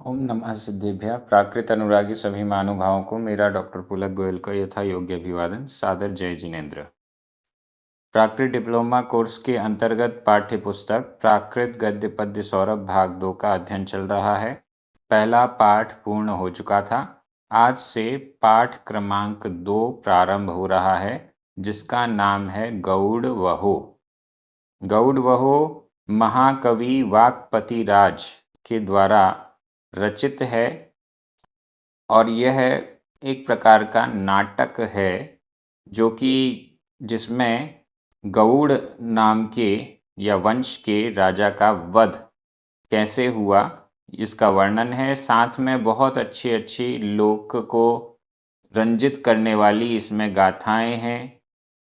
ओम नमः सिद्धेभ्यः। प्राकृत अनुरागी सभी महानुभावों को मेरा डॉक्टर पुलक गोयल का यथा योग्य अभिवादन। सादर जय जिनेन्द्र। प्राकृत डिप्लोमा कोर्स के अंतर्गत पाठ्य पुस्तक प्राकृत गद्य पद्य सौरभ भाग 2 का अध्ययन चल रहा है। पहला पाठ पूर्ण हो चुका था। आज से पाठ क्रमांक 2 प्रारंभ हो रहा है, जिसका नाम है गौड़ वहो। गौड़ वहो महाकवि वाक्पति राज के द्वारा रचित है और यह एक प्रकार का नाटक है जो कि जिसमें गौड़ नाम के या वंश के राजा का वध कैसे हुआ इसका वर्णन है। साथ में बहुत अच्छी अच्छी लोक को रंजित करने वाली इसमें गाथाएं हैं,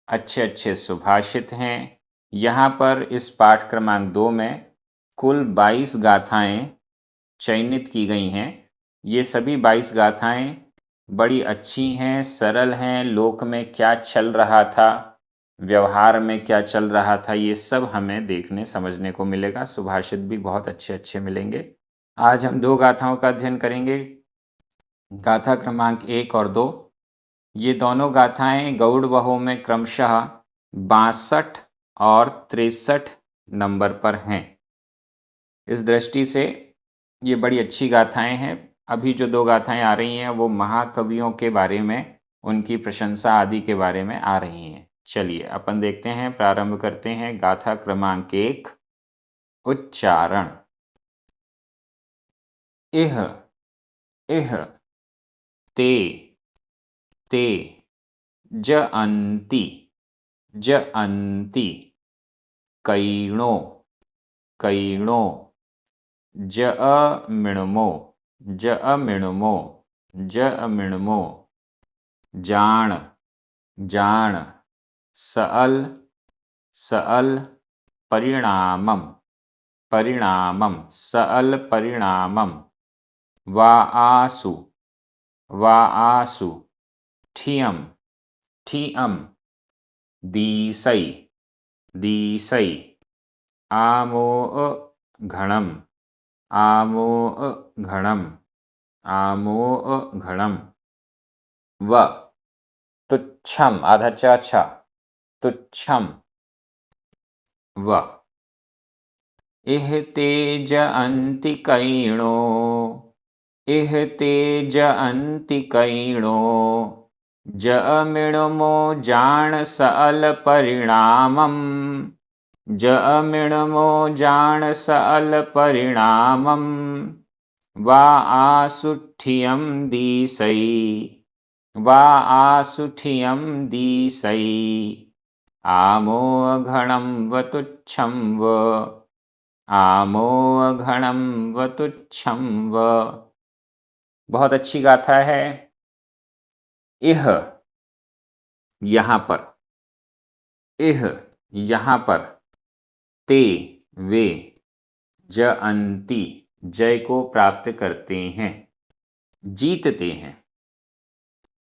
अच्छे अच्छे सुभाषित हैं। यहाँ पर इस पाठ क्रमांक 2 में कुल 22 गाथाएं चयनित की गई हैं। ये सभी 22 गाथाएं बड़ी अच्छी हैं, सरल हैं। लोक में क्या चल रहा था, व्यवहार में क्या चल रहा था, ये सब हमें देखने समझने को मिलेगा। सुभाषित भी बहुत अच्छे अच्छे मिलेंगे। आज हम 2 गाथाओं का अध्ययन करेंगे, गाथा क्रमांक 1 और 2। ये दोनों गाथाएं गौड़ वहो में क्रमशः 62 और 63 नंबर पर हैं। इस दृष्टि से ये बड़ी अच्छी गाथाएं हैं। अभी जो 2 गाथाएं आ रही हैं वो महाकवियों के बारे में, उनकी प्रशंसा आदि के बारे में आ रही हैं। चलिए अपन देखते हैं, प्रारंभ करते हैं। गाथा क्रमांक 1, उच्चारण। इह इह ते ते जअन्ति जअन्ति कैणो कैणो जअमिण्मो जअमिण्मो जअमिण्मो जाण जाण सअल सअल परिणामम परिणामम सअल परिणामम वाआसु वाआसु ठियम ठियम दीसै दीसै आमोअ घणम आमोअ घणम आमोअ घणम व तुच्छम आधा च तुच्छम व इह तेज अन्ति कैणो इह तेज अन्ति कैणो जअमिण्मो जाण सअल परिणामम जअमिण्मो जाण सअल परिणामम वाआसु ठियम दीसै वाआसु ठियम दीसै आमोअ घणम व तुच्छम व आमोअ घणम व तुच्छम व। बहुत अच्छी गाथा है। इह यहाँ पर, इह यहाँ पर, ते वे जअन्ति जय को प्राप्त करते हैं, जीतते हैं।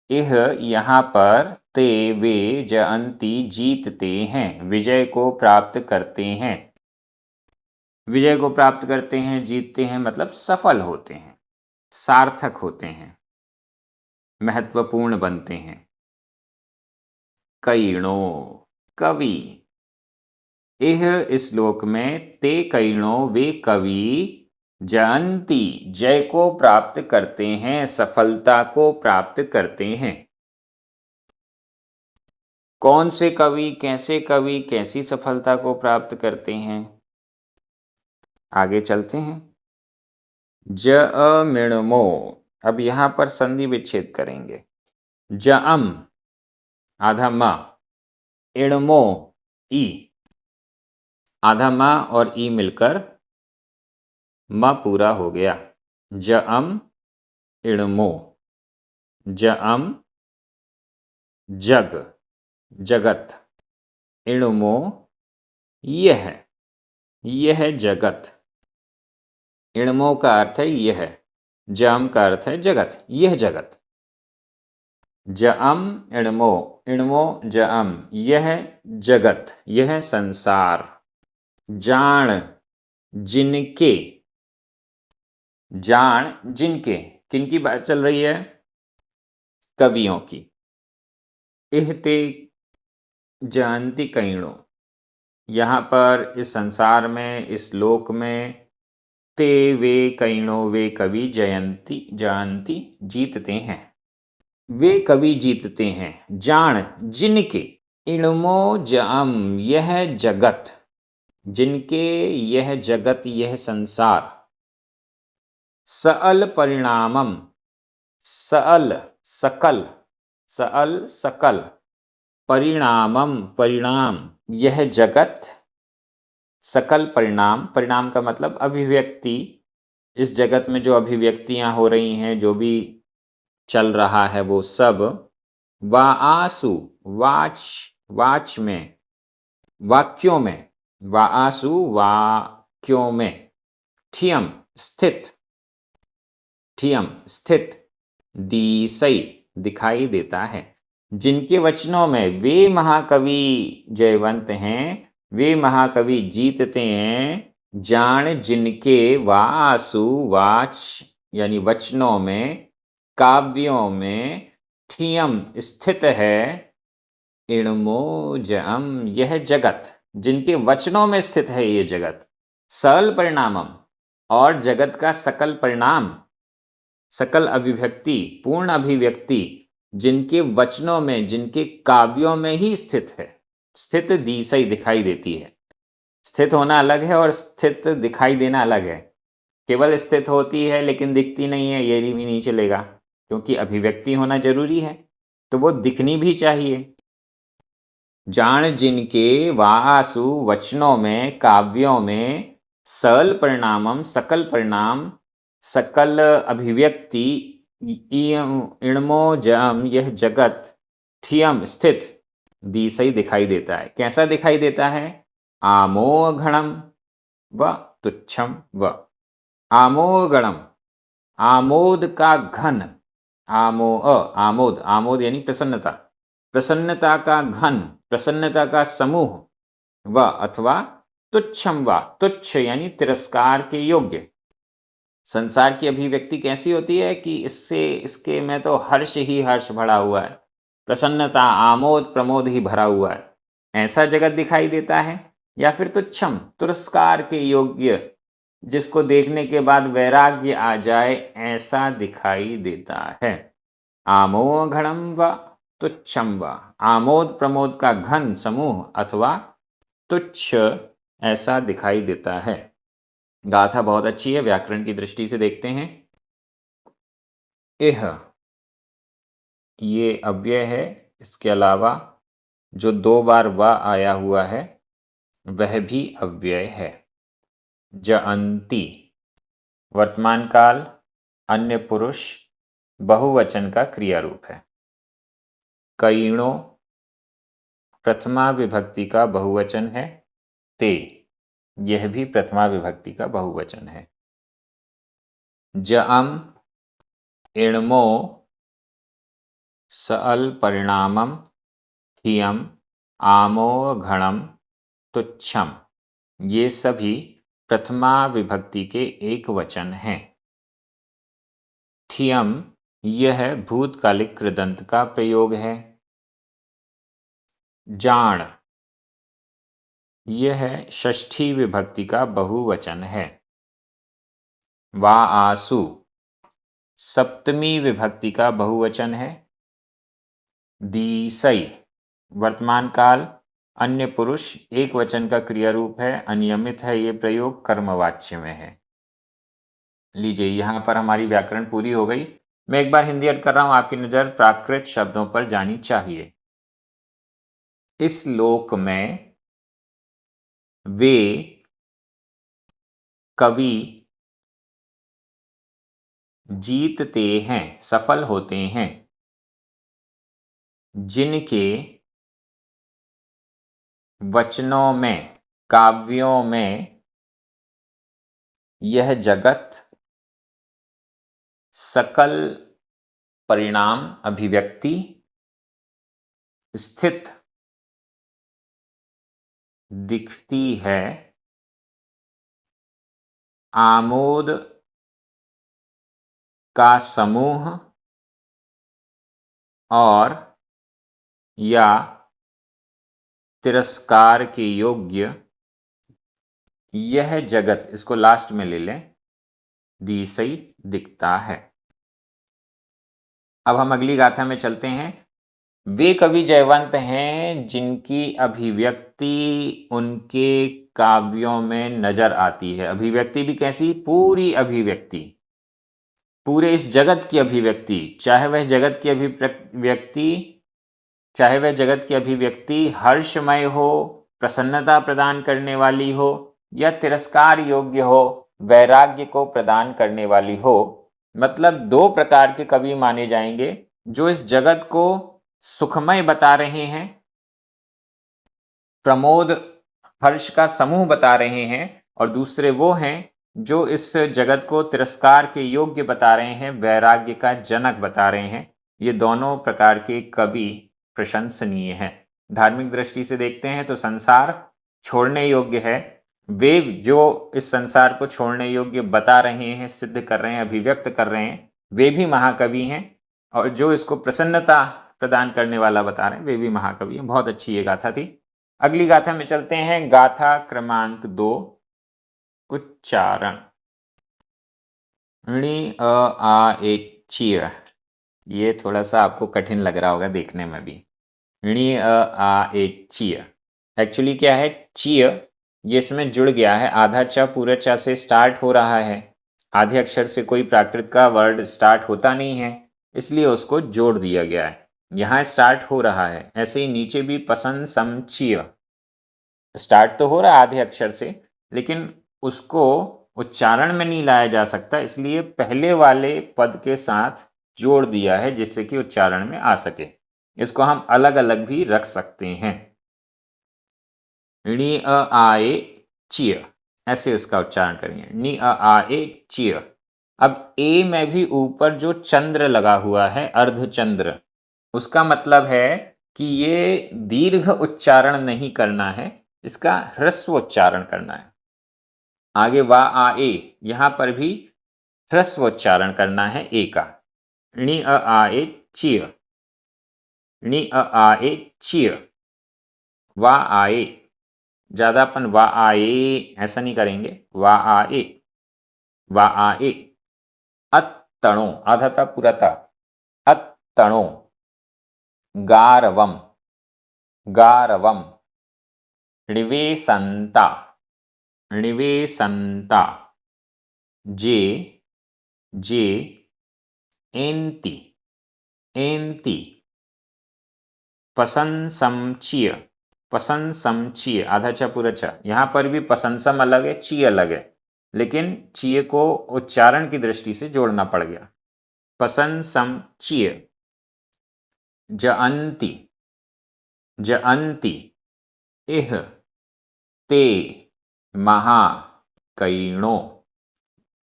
इह यहाँ पर ते वे जअन्ति जीतते हैं, विजय को प्राप्त करते हैं। विजय को प्राप्त करते हैं, जीतते हैं मतलब सफल होते हैं, सार्थक होते हैं, महत्वपूर्ण बनते हैं। कैणो कवि। इह इस श्लोक में ते कैणो वे कवि जयंती जय को प्राप्त करते हैं, सफलता को प्राप्त करते हैं। कौन से कवि, कैसी सफलता को प्राप्त करते हैं, आगे चलते हैं। जअमिण्मो, अब यहां पर संधि विच्छेद करेंगे। जअम आधा म, इण्मो ई, आधा म और ई मिलकर म पूरा हो गया। जअम इण्मो, जअम जग जगत, इण्मो यह जगत। इण्मो का अर्थ है यह, जम का अर्थ है जगत, यह जगत। जअम इण्मो, इण्मो जअम, यह जगत, यह संसार। जाण जिनके, जान जिनके, किनकी बात चल रही है? कवियों की। इहते जानती कईणों, यहाँ पर इस संसार में, इस लोक में, ते वे कईणों वे कवि जयंती जानती जीतते हैं, वे कवि जीतते हैं। जान जिनके, इणमो जम यह जगत, जिनके यह जगत यह संसार, सअल परिणामम, सअल सकल, सअल सकल, परिणामम परिणाम, यह जगत, सकल परिणाम, परिणाम का मतलब अभिव्यक्ति, इस जगत में जो अभिव्यक्तियां हो रही हैं, जो भी चल रहा है वो सब, वाआसु वाच, वाच में, वाक्यों में, वाआसु वाक्यों में, ठियम स्थित, ठियम स्थित, दिसई दिखाई देता है। जिनके वचनों में वे महाकवि जयवंत हैं, वे महाकवि जीतते हैं। जान जिनके वासु वाच यानी वचनों में, काव्यों में, ठियम स्थित है, इणमोजम यह जगत, जिनके वचनों में स्थित है ये जगत, सकल परिणामम और जगत का सकल परिणाम, सकल अभिव्यक्ति, पूर्ण अभिव्यक्ति जिनके वचनों में, जिनके काव्यों में ही स्थित है। स्थित दिसई दिखाई देती है। स्थित होना अलग है और स्थित दिखाई देना अलग है। केवल स्थित होती है लेकिन दिखती नहीं है, ये भी नहीं चलेगा, क्योंकि अभिव्यक्ति होना जरूरी है, तो वो दिखनी भी चाहिए। जान जिनके वासु वचनों में, काव्यों में, सकल परिणामम सकल परिणाम, सकल अभिव्यक्ति, इणमोजम यह जगत, ठियम स्थित, दिसई दिखाई देता है। कैसा दिखाई देता है? आमोघणम व तुच्छम व, आमोघणम आमोद का घन, आमोद, आमोद यानी प्रसन्नता, प्रसन्नता का घन, प्रसन्नता का समूह, व अथवा तुच्छम व, तुच्छ यानी तिरस्कार के योग्य। संसार की अभिव्यक्ति कैसी होती है कि इससे, इसके में तो हर्ष ही हर्ष भरा हुआ है, प्रसन्नता, आमोद प्रमोद ही भरा हुआ है, ऐसा जगत दिखाई देता है। या फिर तुच्छम, तिरस्कार के योग्य, जिसको देखने के बाद वैराग्य आ जाए, ऐसा दिखाई देता है। आमोघणम व तुच्छम व, आमोद प्रमोद का घन समूह अथवा तुच्छ ऐसा दिखाई देता है। गाथा बहुत अच्छी है, व्याकरण की दृष्टि से देखते हैं। एह ये अव्यय है, इसके अलावा जो 2 बार व आया हुआ है वह भी अव्यय है। जअंती वर्तमान काल, अन्य पुरुष, बहुवचन का क्रिया रूप है। कईणों प्रथमा विभक्ति का बहुवचन है। ते यह भी प्रथमा विभक्ति का बहुवचन है। जअम इणमो सकल परिणामम, ठियम आमोघणम तुच्छम, ये सभी प्रथमा विभक्ति के एक वचन हैं। ठियम यह भूतकालिक कृदंत का प्रयोग है। जाण यह षष्ठी विभक्ति का बहुवचन है। वाआसु सप्तमी विभक्ति का बहुवचन है। दिसई वर्तमान काल, अन्य पुरुष, एक वचन का क्रिया रूप है, अनियमित है, ये प्रयोग कर्मवाच्य में है। लीजिए यहाँ पर हमारी व्याकरण पूरी हो गई। मैं एक बार हिंदी ऐड कर रहा हूं, आपकी नजर प्राकृत शब्दों पर जानी चाहिए। इस लोक में वे कवि जीतते हैं, सफल होते हैं, जिनके वचनों में, काव्यों में यह जगत, सकल परिणाम अभिव्यक्ति, स्थित दिखती है, आमोद का समूह और या तिरस्कार के योग्य यह जगत, इसको लास्ट में ले लें, दिसई दिखता है। अब हम अगली गाथा में चलते हैं। वे कवि जयवंत हैं जिनकी अभिव्यक्ति उनके काव्यों में नजर आती है। अभिव्यक्ति भी कैसी? पूरी अभिव्यक्ति, पूरे इस जगत की अभिव्यक्ति, चाहे वह जगत की अभिव्यक्ति हर्षमय हो, प्रसन्नता प्रदान करने वाली हो, या तिरस्कार योग्य हो, वैराग्य को प्रदान करने वाली हो। मतलब दो प्रकार के कवि माने जाएंगे, जो इस जगत को सुखमय बता रहे हैं, प्रमोद हर्ष का समूह बता रहे हैं, और दूसरे वो हैं जो इस जगत को तिरस्कार के योग्य बता रहे हैं, वैराग्य का जनक बता रहे हैं। ये दोनों प्रकार के कवि प्रशंसनीय हैं। धार्मिक दृष्टि से देखते हैं तो संसार छोड़ने योग्य है, वे जो इस संसार को छोड़ने योग्य बता रहे हैं, सिद्ध कर रहे हैं, अभिव्यक्त कर रहे हैं, वे भी महाकवि हैं, और जो इसको प्रसन्नता प्रदान करने वाला बता रहे हैं, वे भी महाकवि हैं। बहुत अच्छी ये गाथा थी। अगली गाथा में चलते हैं। गाथा क्रमांक 2, उच्चारण। णी अ आ ए चिय। ये थोड़ा सा आपको कठिन लग रहा होगा देखने में भी। णी अ आ ए चिय एक्चुअली क्या है? चिय ये इसमें जुड़ गया है, आधा च पूरा च से स्टार्ट हो रहा है। आधे अक्षर से कोई प्राकृत का वर्ड स्टार्ट होता नहीं है, इसलिए उसको जोड़ दिया गया है। यहाँ स्टार्ट हो रहा है, ऐसे ही नीचे भी पसंद सम चिय स्टार्ट तो हो रहा है आधे अक्षर से, लेकिन उसको उच्चारण में नहीं लाया जा सकता, इसलिए पहले वाले पद के साथ जोड़ दिया है जिससे कि उच्चारण में आ सके। इसको हम अलग अलग भी रख सकते हैं। णी अ आ ए चिय, ऐसे इसका उच्चारण करेंगे। नी अ आ ए चिय। अब ए में भी ऊपर जो चंद्र लगा हुआ है, अर्धचंद्र, उसका मतलब है कि ये दीर्घ उच्चारण नहीं करना है, इसका ह्रस्व उच्चारण करना है। आगे वा आ ए, यहां पर भी ह्रस्व उच्चारण करना है ए का। णी अ आ ए चिय, णी अ आ ए चिय, वा आ ए। ज्यादा अपन वा आ ए ऐसा नहीं करेंगे, वा आ ए, वा आ ए। अत्तणो, आधा था पूरा था, अत्तणो। गारवम, गारवम। णिवेसंता, णिवेसंता। जे, जे। एन्ति, एन्ति। पसंसमचिय, पसंसमचिय, आधा च पूरा च। यहां पर भी पसंसम अलग है, ची अलग है, लेकिन चिय को उच्चारण की दृष्टि से जोड़ना पड़ गया। पसंसमचिय। जअन्ति, जअन्ति। इह, ते, महाकैणो,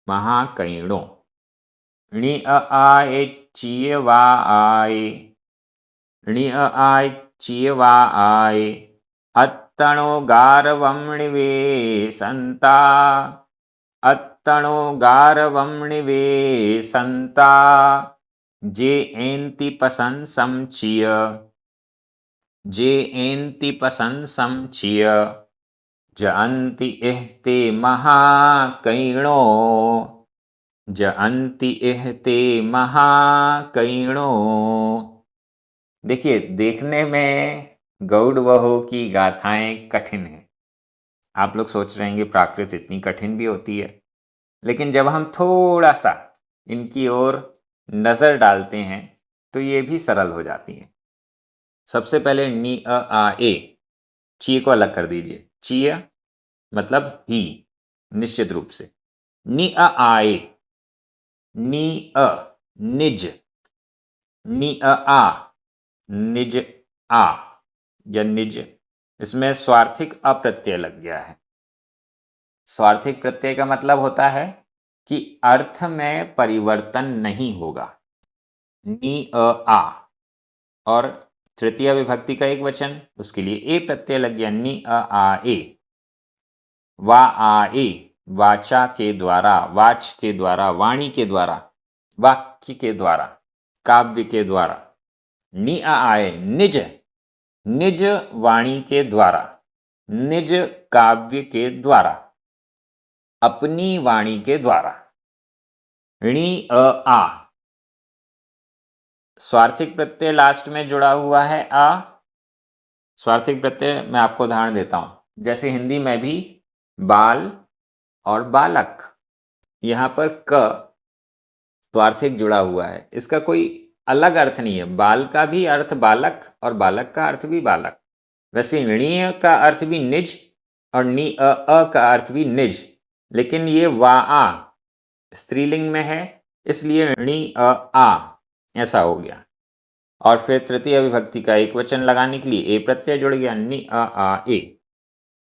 महाकैणो। णी अ आ ए चिय वा आए, णी अ आ चिय वा आए। अत्तणो गारवम णिवेसंता, अत्तणो गारवम णिवेसंता। जे एन्ति पसंसमचिय, जे एन्ति पसंसमचिय। जअन्ति इह ते महाकैणो, जअन्ति इह ते महाकैणो। देखिए, देखने में गौड़ वहु की गाथाएं कठिन हैं। आप लोग सोच रहे हैं प्राकृत इतनी कठिन भी होती है, लेकिन जब हम थोड़ा सा इनकी ओर नज़र डालते हैं तो ये भी सरल हो जाती हैं। सबसे पहले नी अ आ ए, ची को अलग कर दीजिए। चिय मतलब ही, निश्चित रूप से। नी अ आए, नी अ निज, नी अ आ निज आ, या निज। इसमें स्वार्थिक अप्रत्यय लग गया है। स्वार्थिक प्रत्यय का मतलब होता है कि अर्थ में परिवर्तन नहीं होगा। नी अ आ, और तृतीय विभक्ति का एक वचन, उसके लिए ए प्रत्यय लग गया, नी अ आ ए। वा आ ए, वाचा के द्वारा, वाच के द्वारा, वाणी के द्वारा। वाक्य के द्वारा, काव्य के द्वारा। नि आ आए निज, निज वाणी के द्वारा, निज काव्य के द्वारा, अपनी वाणी के द्वारा। णी अ आ, स्वार्थिक प्रत्यय लास्ट में जुड़ा हुआ है आ। स्वार्थिक प्रत्यय मैं आपको उदाहरण देता हूं, जैसे हिंदी में भी बाल और बालक, यहां पर क स्वार्थिक जुड़ा हुआ है, इसका कोई अलग अर्थ नहीं है। बाल का भी अर्थ बालक और बालक का अर्थ भी बालक। वैसे णीय का अर्थ भी निज और नी अ का अर्थ भी निज, लेकिन ये वा आ स्त्रीलिंग में है, इसलिए णी अ आ ऐसा हो गया। और फिर तृतीय विभक्ति का एक वचन लगाने के लिए ए प्रत्यय जुड़ गया, नि आ ए।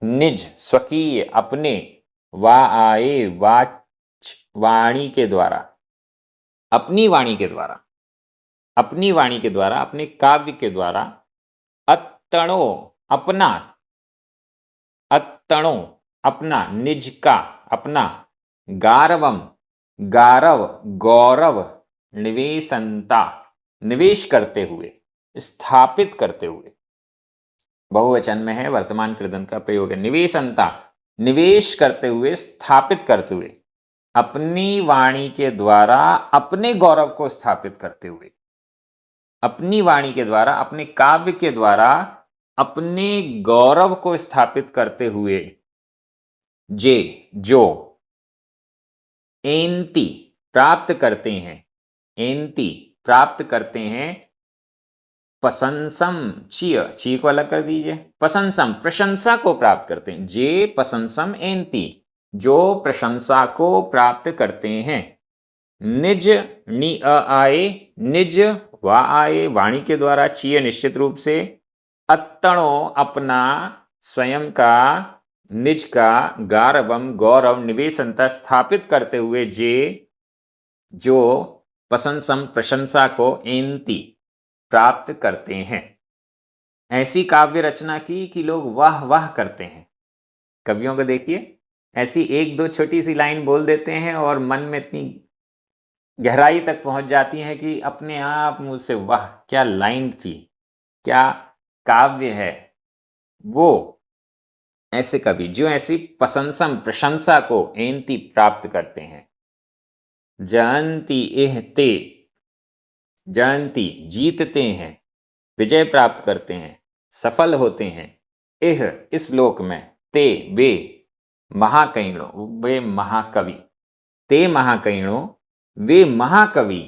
निज स्वकीय, अपने, वा आए वाणी के द्वारा, अपनी वाणी के द्वारा, अपनी वाणी के द्वारा, अपने काव्य के द्वारा। अत्तणो अपना, अत्तणो अपना, निज का अपना। गारवम गारव गौरव, निवेशनता निवेश करते हुए, स्थापित करते हुए। बहुवचन में है, वर्तमान कृदंत का प्रयोग है। निवेशनता निवेश करते हुए, स्थापित करते हुए, अपनी वाणी के द्वारा अपने गौरव को स्थापित करते हुए, अपनी वाणी के द्वारा, अपने काव्य के द्वारा अपने गौरव को स्थापित करते हुए। जे जो, एंती प्राप्त करते हैं, एंती प्राप्त करते हैं। प्रशंसम चीय, ची को अलग कर दीजिए, प्रशंसम प्रशंसा को प्राप्त करते हैं। जे प्रशंसम एंती, जो प्रशंसा को प्राप्त करते हैं। निज नि अ आए, निज वा आए वाणी के द्वारा, चीय निश्चित रूप से। अत्तणो अपना, स्वयं का, निज का, गारवम गौरव, निवेशनता स्थापित करते हुए। जे जो प्रशंसम प्रशंसा को, एंती प्राप्त करते हैं। ऐसी काव्य रचना की कि लोग वाह वाह करते हैं। कवियों को देखिए, ऐसी एक दो छोटी सी लाइन बोल देते हैं और मन में इतनी गहराई तक पहुंच जाती है कि अपने आप मुंह से वाह क्या लाइन थी, क्या काव्य है। वो ऐसे कवि जो ऐसी प्रशंसम प्रशंसा को, एंती प्राप्त करते हैं। जयंती एह ते, जयंती जीतते हैं, विजय प्राप्त करते हैं, सफल होते हैं। एह इस लोक में, ते वे महाकविणो, वे महाकवि, ते महाकविणो वे महाकवि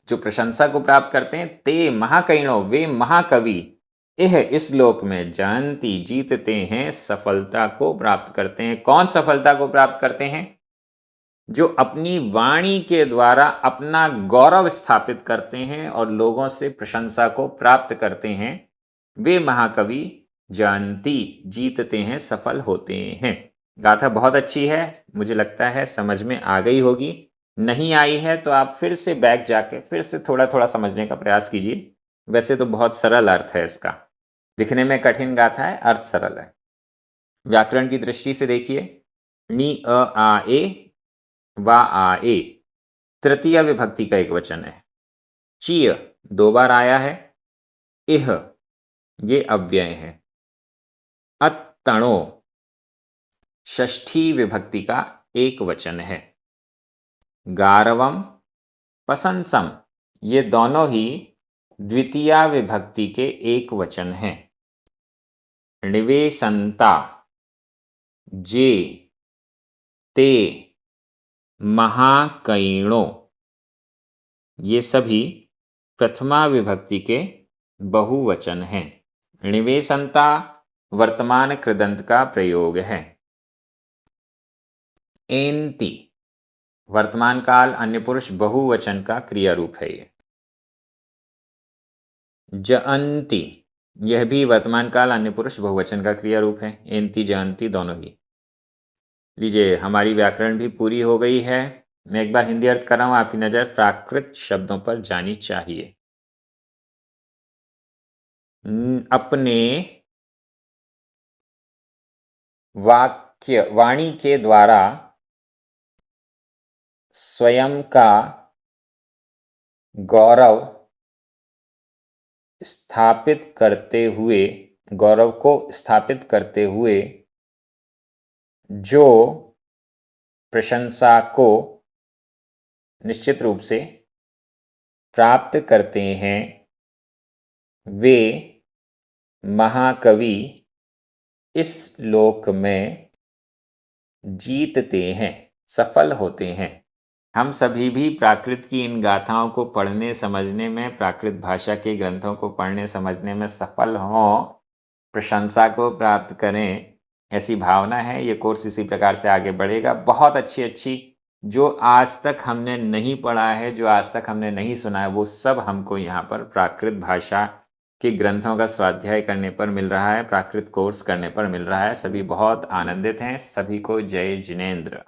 जो प्रशंसा को प्राप्त करते हैं। ते महाकविणो वे महाकवि, एह इस लोक में, जयंती जीतते हैं, सफलता को प्राप्त करते हैं। कौन सफलता को प्राप्त करते हैं? जो अपनी वाणी के द्वारा अपना गौरव स्थापित करते हैं और लोगों से प्रशंसा को प्राप्त करते हैं। वे महाकवि जयंती जीतते हैं, सफल होते हैं। गाथा बहुत अच्छी है, मुझे लगता है समझ में आ गई होगी। नहीं आई है तो आप फिर से बैक जाके फिर से थोड़ा थोड़ा समझने का प्रयास कीजिए। वैसे तो बहुत सरल अर्थ है इसका, दिखने में कठिन गाथा है, अर्थ सरल है। व्याकरण की दृष्टि से देखिए, नी अ आ ए वा आ ए तृतीय विभक्ति का एक वचन है। चीय 2 बार आया है। इह ये अव्यय है। अत्तणो षष्ठी विभक्ति का एक वचन है। गारवम प्रशंसम ये दोनों ही द्वितीया विभक्ति के एक वचन हैं। निवेशनता, जे, ते, महाकैणो ये सभी प्रथमा विभक्ति के बहुवचन हैं। निवेशनता वर्तमान कृदंत का प्रयोग है। एंती वर्तमान काल अन्य पुरुष बहुवचन का क्रिया रूप है। ये जयंती यह भी वर्तमान काल अन्य पुरुष बहुवचन का क्रिया रूप है। एंती जयंती दोनों ही। लीजिए, हमारी व्याकरण भी पूरी हो गई है। मैं एक बार हिंदी अर्थ कर रहा हूं, आपकी नज़र प्राकृत शब्दों पर जानी चाहिए। अपने वाणी के द्वारा स्वयं का गौरव स्थापित करते हुए, गौरव को स्थापित करते हुए जो प्रशंसा को निश्चित रूप से प्राप्त करते हैं, वे महाकवि इस लोक में जीतते हैं, सफल होते हैं। हम सभी भी प्राकृत की इन गाथाओं को पढ़ने समझने में, प्राकृत भाषा के ग्रंथों को पढ़ने समझने में सफल हों, प्रशंसा को प्राप्त करें, ऐसी भावना है। ये कोर्स इसी प्रकार से आगे बढ़ेगा। बहुत अच्छी अच्छी जो आज तक हमने नहीं पढ़ा है, जो आज तक हमने नहीं सुना है, वो सब हमको यहाँ पर प्राकृत भाषा के ग्रंथों का स्वाध्याय करने पर मिल रहा है, प्राकृत कोर्स करने पर मिल रहा है। सभी बहुत आनंदित हैं। सभी को जय जिनेंद्र।